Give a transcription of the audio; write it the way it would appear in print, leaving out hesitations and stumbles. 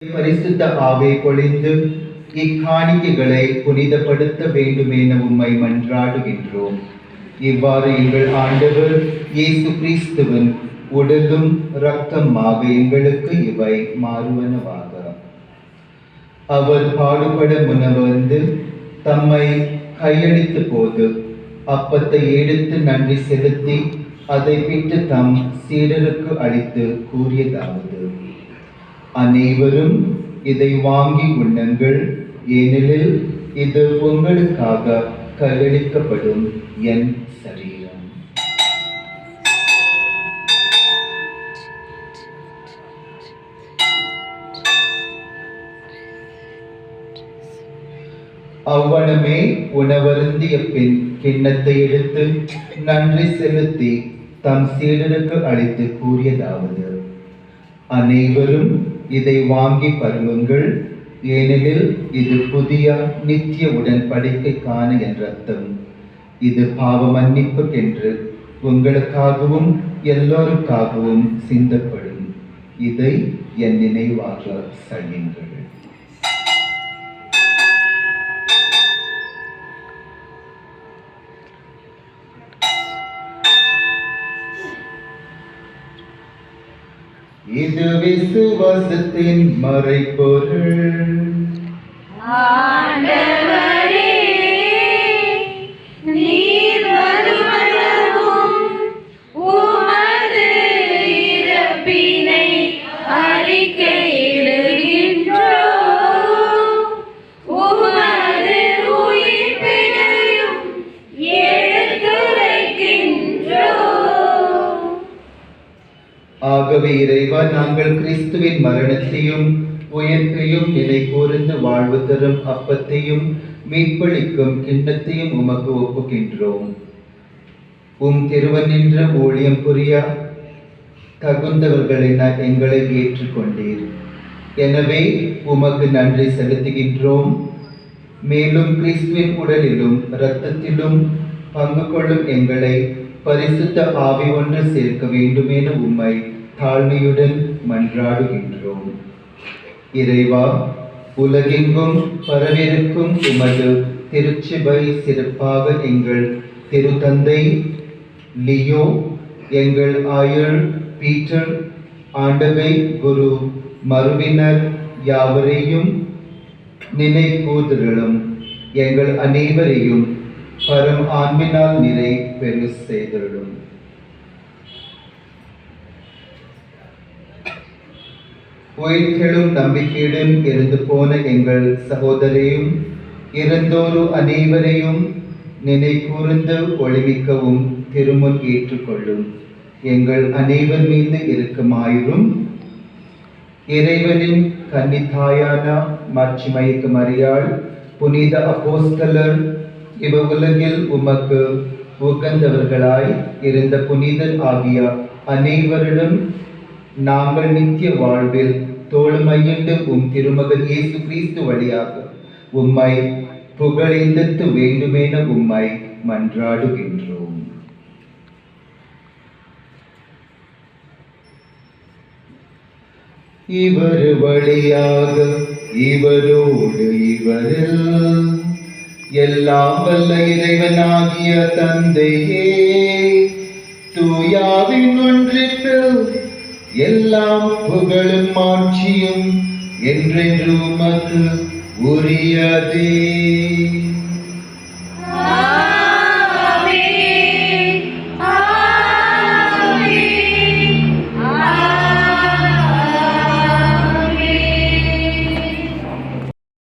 பரிசுத்த ஆவை பொழிந்து இக்காணிக்கைகளை புனிதப்படுத்த வேண்டுமென உம்மை மன்றாடுகின்றோம். இவ்வாறு எங்கள் ஆண்டவர் இயேசு கிறிஸ்துவின் உடலும் இரத்தமாக எங்களுக்கு இவை மாறுவனவாக. அவர் பாடுபட முனவந்து தம்மை கையளித்த போது அப்பத்தை எடுத்து நன்றி செலுத்தி அதை பிட்டு தம் சீடருக்கு அளித்து கூறியதாவது: அனைவரும் இதை வாங்கி உண்ணுங்கள், ஏனெனில் இது உங்களுக்காக கையளிக்கப்படும் என் சரீரம். அவ்வளமே உணவருந்திய பின் கிண்ணத்தை எடுத்து நன்றி செலுத்தி தம் சீடருக்கு அளித்து கூறியதாவது: அனைவரும் இதை வாங்கி பருகுங்கள், ஏனெனில் இது புதிய நித்திய உடன்படிக்கைக்கான என் இரத்தம். இது பாவ மன்னிப்புக்கென்று உங்களுக்காகவும் எல்லோருக்காகவும் சிந்தப்படும். இதை என் நினைவாக செய்யுங்கள். இது விசுவாசத்தின் மறைபொருள். ஆண்டவரே, நீர் வருமளவும் உமது இறப்பினை அறிக்கையிடுகின்றோம், உமது உயிர்ப்பினையும் எடுத்துரைக்கின்றோம். ஆகவே இறைவா, நாங்கள் கிறிஸ்துவின் மரணத்தையும் உயிர்ப்பையும் நிலை கூர்ந்து வாழ்வு தரும் அப்பத்தையும் மீட்பளிக்கும் கிண்ணத்தையும் உமக்கு ஒப்புகின்றோம். உம் திருவனின்ற ஊழியம் புரிய தகுந்தவர்களென எங்களை ஏற்றுக்கொண்டீர். எனவே உமக்கு நன்றி செலுத்துகின்றோம். மேலும் கிறிஸ்துவின் உடலிலும் இரத்தத்திலும் பங்கு கொள்ளும் எங்களை பரிசுத்த ஆவி ஒன்று சேர்க்க வேண்டுமென உம்மை தாழ்மையுடன் மன்றாடுகின்றோம். இறைவா, உலகெங்கும் பரவிருக்கும் உமது திருச்சபை சிறப்பாக எங்கள் திருத்தந்தை லியோ, எங்கள் ஆயர் பீட்டர், ஆண்டவை குரு மருவினர் யாவரையும் நினைக்கூதலும் எங்கள் அனைவரையும் பரம் ஆன்மினால் நிறை பெரு செய்தலும். உயிர்களும் நம்பிக்கையுடன் இருந்து போன எங்கள் சகோதரையும் இறந்தோரு அனைவரையும் நினை கூர்ந்து ஒளிமிக்கவும் திருமுன் ஏற்றுக்கொள்ளும். எங்கள் அனைவர் மீது இருக்குமாயிரும். இறைவனின் கன்னித்தாயான மாட்சிமைக்கு மரியாள், புனித அப்போஸ்தலர், இவ்வுலகில் உமக்கு உகந்தவர்களாய் இருந்த புனிதர் ஆகிய அனைவரிடம் நாங்கள் நித்திய வாழ்வில் தோழமையுண்டு உம் திருமகன் இயேசு கிறிஸ்து வழியாக உம்மை புகழேந்தத்து வேண்டுமென உம்மை மன்றாடுகின்றோம். இவர் வழியாக இவரோடு இவரில் எல்லாம் வல்ல இறைவனாகிய தந்தையே, தூயாவின் ஒன்றிப்பில் எல்லாம் புகழும் ஆட்சியும் என்றென்று உமக்கு உரியதே.